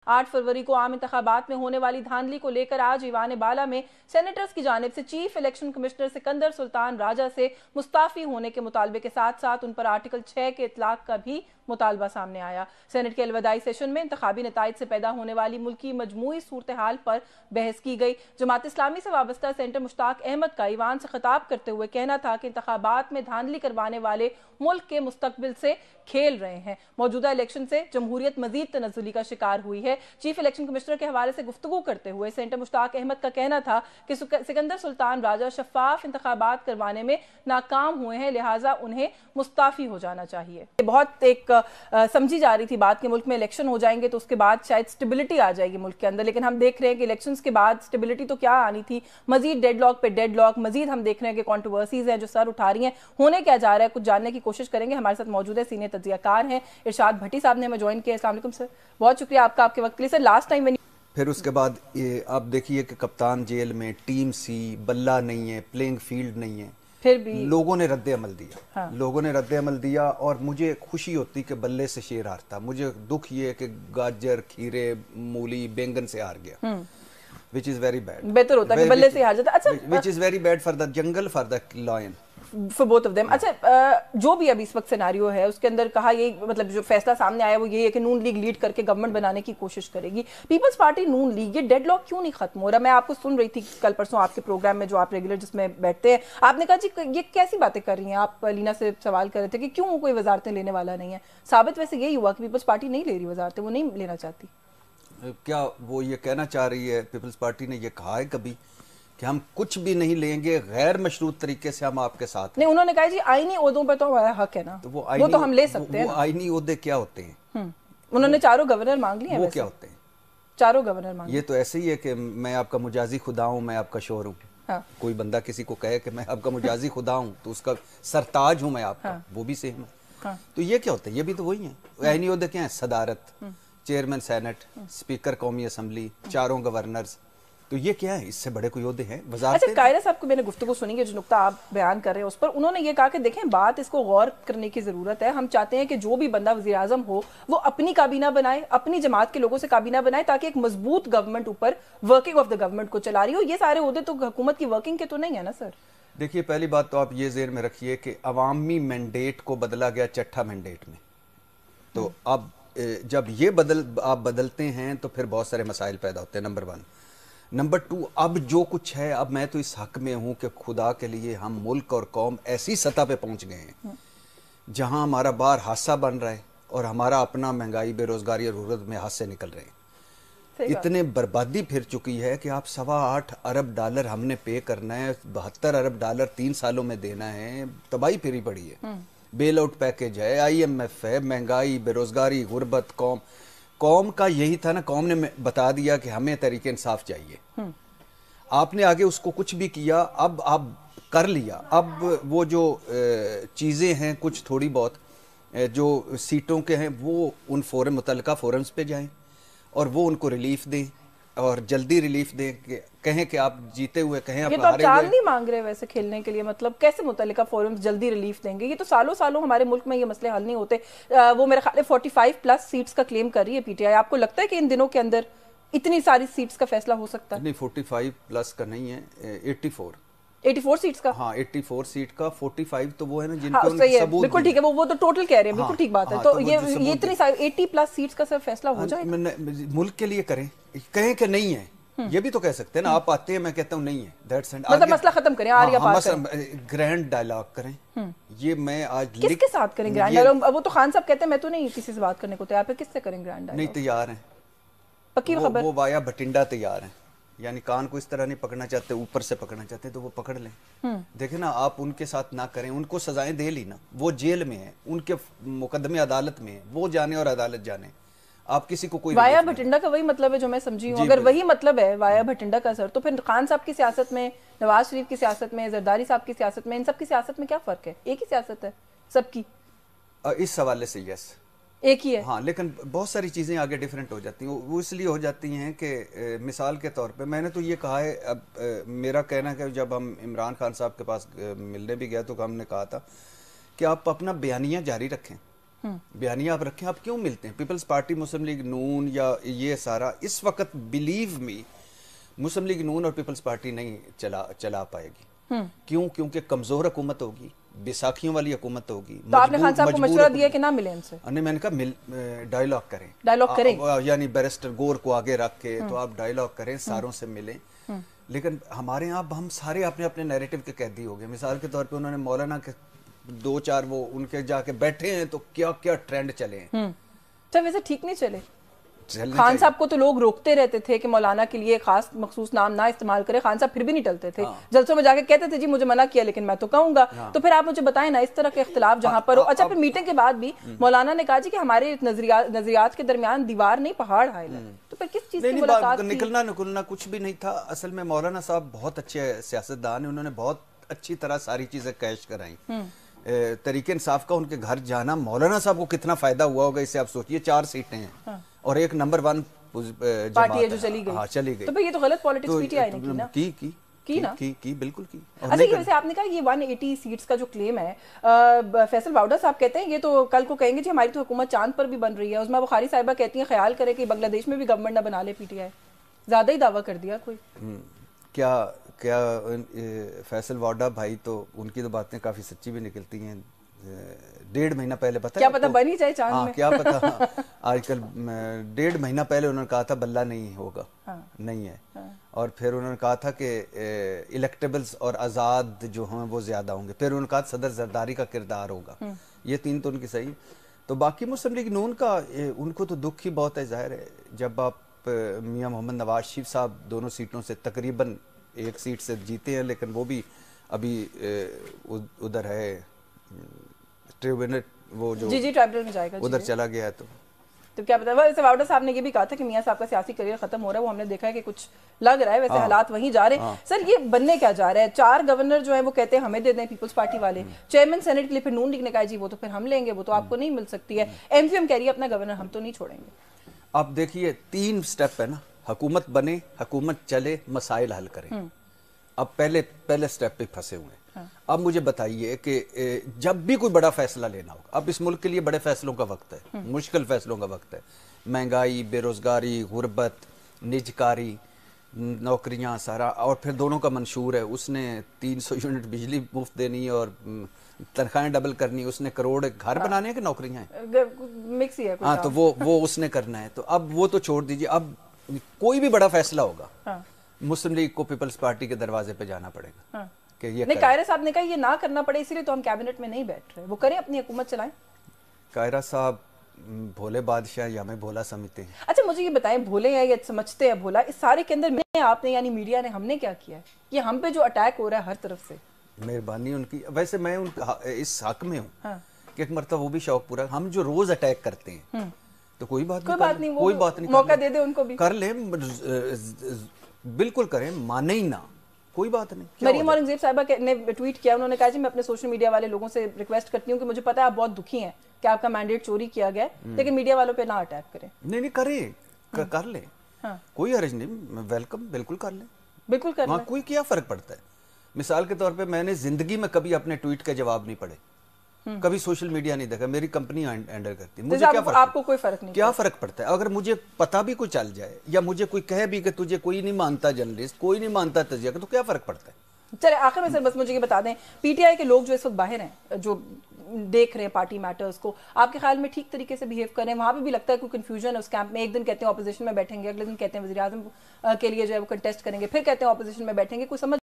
8 फरवरी को आम इंतखाबात में होने वाली धांधली को लेकर आज ईवान बाला में सेनेटर्स की जानिब से chief election commissioner Sikandar Sultan Raja से मुस्ताफी होने के मुतालबे के साथ साथ उन पर आर्टिकल 6 के इतलाक का भी मुतालबा सामने आया। सेनेट के अलविदाई सेशन में इंतखाबी नताइज से पैदा होने वाली मुल्की मजमूई सूरत हाल पर बहस की गई। जमात इस्लामी से वाबस्ता सेनेटर मुश्ताक अहमद का ईवान से खिताब करते हुए कहना था कि इंतखाबात में धांधली करवाने वाले मुल्क के मुस्तकबिल से खेल रहे हैं। मौजूदा इलेक्शन से जमहूरियत मजीद तनज़्ज़ुली का शिकार हुई है। चीफ इलेक्शन कमिश्नर के हवाले से गुफ्तगू करते हुए सेनेटर मुश्ताक अहमद का कहना था कि सिकंदर सुल्तान राजा शफाफ इंतखाबात करवाने में नाकाम हुए हैं, लिहाजा उन्हें मुस्ताफी हो जाना चाहिए। बहुत एक समझी जा रही थी बात कि मुल्क में इलेक्शन हो जाएंगे तो उसके बाद शायद स्टेबिलिटी आ जाएगी मुल्क के अंदर, लेकिन हम देख रहे हैं कि इलेक्शंस के बाद स्टेबिलिटी तो क्या आनी थी, मजीद डेडलॉक पे डेडलॉक, मजीद हम देख रहे हैं कि कॉन्ट्रोवर्सीज हैं जो सर उठा रही हैं। होने क्या जा रहा है, कुछ जानने की कोशिश करेंगे। हमारे साथ मौजूद है सीनियर तज्ज़ियाकार हैं इरशाद भट्टी साहब ने हमें ज्वाइन किया। अस्सलाम वालेकुम सर, बहुत शुक्रिया आपका आपके वक्त के लिए। सर लास्ट टाइम फिर उसके बाद ये आप देखिए कि कप्तान जेल में, टीम सी, बल्ला नहीं है, प्लेइंग फील्ड नहीं है, फिर भी लोगों ने रद्द अमल दिया। हाँ। लोगों ने रद्द अमल दिया और मुझे खुशी होती कि बल्ले से शेर हारता। मुझे दुख ये है कि गाजर, खीरे, मूली, बैंगन से हार गया, विच इज वेरी बैड। बेहतर होता है कि बल्ले से हार जाता। अच्छा, which is very bad for the jungle, for the lion, for both of them. अच्छा, जो भी अभी इस वक्त सिनेरियो है उसके अंदर कहा ये, मतलब जो फैसला सामने आया वो ये है कि नून लीग लीड करके गवर्नमेंट बनाने की कोशिश करेगी। पीपल्स पार्टी नून लीग, ये डेडलॉक क्यों नहीं खत्म हो रहा? मैं आपको सुन रही थी कल परसों आपके प्रोग्राम में जो आप रेगुलर जिसमें बैठते हैं, आपने कहा जी ये कैसी बातें कर रही हैं आप। लीना से सवाल कर रहे थे कि क्यों कोई वजारतें लेने वाला नहीं है। साबित वैसे यही हुआ कि पीपल्स पार्टी नहीं ले रही वजारतें, वो नहीं लेना चाहती। क्या वो ये कहना चाह रही है, पीपल्स पार्टी ने ये कहा है कभी कि हम कुछ भी नहीं लेंगे, गैर मशरूत तरीके से हम आपके साथ? नहीं, उन्होंने कहा जी आईनी ओहदों पर तो हमारा हक है ना, तो वो तो हम ले सकते हैं। वो आईनी ओहदे क्या होते हैं? उन्होंने चारों गवर्नर मांग लिए हैं। वो क्या होते हैं? चारों गवर्नर मांग। ये तो ऐसे ही है कि मैं आपका मुजाजी खुदा हूँ, मैं आपका शोर हूँ। हाँ। कोई बंदा किसी को कहे कि मैं आपका मुजाजी खुदा हूँ तो उसका सरताज हूँ मैं आपका। हाँ। वो भी सेम है। हाँ। तो ये क्या होता है? ये भी तो वही है। आईनी ओहदे क्या है? सदारत, चेयरमैन सेनेट, स्पीकर कौमी असम्बली, चारों गवर्नर्स। तो ये क्या है? इससे बड़े कोई ओहदे हैं? अच्छा, कायरा साहब को मैंने गुफ्तगू सुनी है, जो नुक्ता आप बयान कर रहे हैं उस पर उन्होंने ये कहा कि देखें बात इसको गौर करने की ज़रूरत है। हम चाहते हैं कि जो भी बंदा वज़ीर आज़म हो वो अपनी काबीना बनाए, अपनी जमात के लोगों से काबीना बनाए, ताकि एक मजबूत गवर्नमेंट ऊपर वर्किंग ऑफ द गवर्नमेंट को चला रही हो। ये सारे ओहदे तो हुकूमत की वर्किंग के तो नहीं है ना सर। देखिए, पहली बात तो आप ये ज़हन में रखिए कि अवामी मैंडेट को बदला गया चट्ठा मैंडेट में। तो अब जब ये आप बदलते हैं तो फिर बहुत सारे मसाइल पैदा होते हैं, नंबर 1। नंबर 2, अब जो कुछ है, अब मैं तो इस हक में हूं कि खुदा के लिए हम मुल्क और कौम ऐसी सतह पे पहुंच गए हैं जहां हमारा बाहर हादसा बन रहा है और हमारा अपना महंगाई, बेरोजगारी और जरूरत में हाथ से निकल रहे हैं। इतने बर्बादी फिर चुकी है कि आप $8.25 अरब हमने पे करना है, $72 अरब 3 सालों में देना है। तबाही फिरी पड़ी है। बेल आउट पैकेज है, IMF है, महंगाई, बेरोजगारी, गुर्बत, कौम का यही था ना। कौम ने बता दिया कि हमें तरीके इंसाफ चाहिए। आपने आगे उसको कुछ भी किया, अब आप कर लिया। अब वो जो चीज़ें हैं कुछ थोड़ी बहुत जो सीटों के हैं वो उन फोरम मुतल्लिका फोरम्स पे जाएं और वो उनको रिलीफ दें और जल्दी रिलीफ दें। कहें कि आप जीते हुए, कहें आप हारे हुए। ये तो आप चांद नहीं मांग रहे वैसे खेलने के लिए, मतलब कैसे मुतल्लिका फोरम्स जल्दी रिलीफ देंगे? ये तो सालों सालों हमारे मुल्क में ये मसले हल नहीं होते। वो मेरे ख्याल 45+ सीट्स का क्लेम कर रही है PTI। आपको लगता है कि इन दिनों के अंदर इतनी सारी सीट्स का फैसला हो सकता है? नहीं, 45+ का नहीं है, 84 सीट्स का। हाँ, 84 सीट का। 45 तो वो है ना जिनके सबूत। बिल्कुल ठीक है, वो तो टोटल कह रहे हैं। बिल्कुल ठीक बात है। तो ये इतनी सारी 80+ सीट्स का सर फैसला हो जाएगा मुल्क के लिए। कहें कि नहीं है, ये भी तो कह सकते हैं ना। आप आते हैं, मैं कहता हूँ नहीं है, दैट्स एंड। मतलब मसला खत्म करें, आरिया पार करें, ग्रैंड डायलॉग करें। ये मैं आज किसके साथ करें ग्रैंड डायलॉग? वो तो खान साहब कहते हैं मैं तो नहीं किसी से बात करने को तैयार। किससे करें ग्रैंड डायलॉग? नहीं, तैयार हैं, पक्की खबर। वो वाया भटिंडा तैयार हैं। यानी कान को इस तरह नहीं पकड़ना चाहते, ऊपर से पकड़ना चाहते तो वो पकड़ लें। देखे ना, आप उनके साथ ना करें, उनको सजाएं दे ली ना। वो जेल में है, उनके मुकदमे अदालत में है, वो जाने और अदालत जाने। आप किसी को कोई वाया भटिंडा का वही मतलब है जो मैं समझी हूँ। अगर वही मतलब है वाया भटिंडा का सर, तो फिर खान साहब की सियासत में, नवाज शरीफ की सियासत में, जरदारी साहब की सियासत में, इन सब की सियासत में क्या फर्क है? एक ही सियासत है सबकी। इस हवाले से यस, एक ही है। हाँ, लेकिन बहुत सारी चीज़ें आगे डिफरेंट हो जाती हैं। वो इसलिए हो जाती हैं कि मिसाल के तौर पे मैंने तो ये कहा है, अब मेरा कहना है कि जब हम इमरान खान साहब के पास मिलने भी गया तो हमने कहा था कि आप अपना बयानिया जारी रखें। बयानिया आप रखें, आप क्यों मिलते हैं? पीपल्स पार्टी, मुस्लिम लीग नून या ये सारा इस वक्त बिलीव मी मुस्लिम लीग नून और पीपल्स पार्टी नहीं चला पाएगी। क्यों? क्योंकि कमजोर हुकूमत होगी, बैसाखियों वाली हुकूमत होगी। तो आपने खान साहब को मशवरा दिया कि ना मिले इनसे? मैंने कहा डायलॉग करें, यानी बैरिस्टर गौर को आगे रख के तो आप डायलॉग करें, सारों से मिलें। लेकिन हमारे यहाँ हम सारे अपने अपने नैरेटिव के कैदी हो गए। मिसाल के तौर पे उन्होंने मौलाना के 2-4 वो उनके जाके बैठे हैं, तो क्या क्या ट्रेंड चले हैं। तो वैसे ठीक नहीं चले। खान साहब को तो लोग रोकते रहते थे कि मौलाना के लिए खास मखसूस नाम ना इस्तेमाल करें, खान साहब फिर भी नहीं टलते थे। जलसों में जाके कहते थे जी मुझे मना किया लेकिन मैं तो कहूंगा। तो फिर आप मुझे बताएं ना, इस तरह के इख्तिलाफ जहां पर हो। अच्छा, फिर मीटिंग के बाद भी मौलाना ने कहा जी कि हमारे नजरियात के दरमियान दीवार नहीं पहाड़ हायल है। तो फिर किस चीज की मुलाकात? निकलना कुछ भी नहीं था। असल में मौलाना साहब बहुत अच्छे सियासतदान है, उन्होंने बहुत अच्छी तरह सारी चीजें कैश कराई। तरीके इंसाफ का उनके घर जाना मौलाना साहब को कितना फायदा हुआ होगा, इससे आप सोचिए। 4 सीटें हैं और एक नंबर 1 पार्टी है जो चली गई। हाँ, चली गई। तो भाई ये तो गलत पॉलिटिक्स पीटीआई ने की ना। की बिल्कुल की। अच्छा, ये वैसे आपने कहा ये 180 सीट्स का जो क्लेम है, फैसल वाउडा साहब कहते हैं ये तो कल को कहेंगे जी हमारी तो हुकूमत चांद पर भी बन रही है। उस्मा बुखारी साहिबा कहती हैं ख्याल करे कि बांग्लादेश में भी गवर्नमेंट ना बना ले पीटीआई। ज्यादा ही दावा कर दिया कोई। क्या फैसल वाडा भाई, तो उनकी तो बातें काफी सच्ची भी निकलती हैं। 1.5 महीना पहले पता क्या पता बन ही जाए चांद में। क्या पता। आजकल 1.5 महीना पहले उन्होंने कहा था बल्ला नहीं होगा। नहीं है। और फिर उन्होंने कहा था कि इलेक्टेबल्स और आज़ाद जो हैं वो ज्यादा होंगे। फिर उन्होंने कहा सदर जरदारी का किरदार होगा। ये 3 तो उनकी सही। तो बाकी मुस्लिम लीग नून का उनको तो दुख ही बहुत है। जाहिर है जब आप मियां मोहम्मद नवाज शरीफ साहब दोनों सीटों से तकरीबन 1 सीट से जीते हैं, लेकिन वो भी अभी उधर है ट्रिब्यूनल, वो जो जी ट्राइब्यूनल में जाएगा, उधर चला गया है। तो क्या पता। वैसे वाउडा साहब ने ये भी कहा था कि मियां साहब का सियासी करियर खत्म हो रहा है, वो हमने देखा है कि कुछ लग रहा है। वैसे हालात वहीं जा रहे हैं। सर ये बनने क्या जा रहा है? 4 गवर्नर जो है वो कहते हैं हमें दे दें पीपल्स पार्टी वाले। चेयरमैन सेनेट के लिए फिर नून लीग ने कहा जी वो तो फिर हम लेंगे, वो तो आपको नहीं मिल सकती है। एमसीएम कह रही है अपना गवर्नर हम तो नहीं छोड़ेंगे। अब देखिए 3 स्टेप है ना, हुकूमत बने, हुकूमत चले, मसाइल हल करें। अब पहले स्टेप पे फंसे हुए हैं। अब मुझे बताइए कि जब भी कोई बड़ा फैसला लेना होगा, अब इस मुल्क के लिए बड़े फैसलों का वक्त है, मुश्किल फैसलों का वक्त है। महंगाई, बेरोजगारी, गुर्बत, निजकारी, नौकरियां, सारा। और फिर दोनों का मंशूर है, उसने 300 यूनिट बिजली मुफ्त देनी और तनख्वाहें डबल करनी, उसने करोड़ घर बनाने की नौकरियां हैं, मिक्स ही है। हाँ, तो वो उसने करना है। तो अब वो तो छोड़ दीजिए। अब कोई भी बड़ा फैसला होगा मुस्लिम लीग को पीपल्स पार्टी के दरवाजे पे जाना पड़ेगा कि ये नहीं। कायरा साहब ने कहा ये ना करना पड़े इसीलिए तो हम कैबिनेट में नहीं बैठ रहे, वो करें अपनी हुकूमत चलाएं। कायरा साहब भोले बादशाह या हमें भोला समझते हैं। अच्छा मुझे ये बताएं, भोले हैं या समझते हैं भोला, इस सारे के अंदर मैं आपने यानी मीडिया ने हमने क्या किया है? ये हम पे जो अटैक हो रहा है हर तरफ से, मेहरबानी उनकी। वैसे मैं इस हक में हूँ कि एक मरतबा वो भी शौक पूरा। हम जो रोज अटैक करते हैं तो कोई बात नहीं, मौका दे दे उनको भी, कर ले, बिल्कुल करें, माने ही ना, कोई बात नहीं। मरीम औरंगजेब साहिबा ने ट्वीट किया, उन्होंने कहा जी मैं अपने सोशल मीडिया वाले लोगों से रिक्वेस्ट करती हूँ कि मुझे पता है आप बहुत दुखी हैं कि आपका मैंडेट चोरी किया गया है, लेकिन मीडिया वालों पे ना अटैक करें। नहीं करें, कर ले, कोई हर्ज नहीं, वेलकम, बिल्कुल कर ले, बिल्कुल कर ले। कोई क्या फर्क पड़ता है? मिसाल के तौर पे मैंने जिंदगी में कभी अपने ट्वीट का जवाब नहीं पढ़े, कभी सोशल मीडिया नहीं देखा, मेरी कंपनी हैंडल करती है। मुझे क्या फर्क, आपको कोई फर्क नहीं, क्या फर्क पड़ता है? अगर मुझे पता भी कोई चल जाए या मुझे कोई कहे भी कि तुझे कोई नहीं मानता जर्नलिस्ट, कोई नहीं मानता तजिया, तो क्या फर्क पड़ता है? चले आखिर में सर बस मुझे ये बता दें, पीटीआई के लोग जो इस वक्त बाहर हैं, जो देख रहे हैं पार्टी मैटर्स को, आपके ख्याल में ठीक तरीके से बिहेव कर रहे हैं? वहां पे भी लगता है कोई कंफ्यूजन है उस कैंप में? एक दिन कहते हैं ऑपोजिशन में बैठेंगे, अगले दिन कहते हैं वज़ीर आज़म के लिए जो है वो कंटेस्ट करेंगे, फिर कहते हैं ऑपोजिशन में बैठेंगे, कोई समझ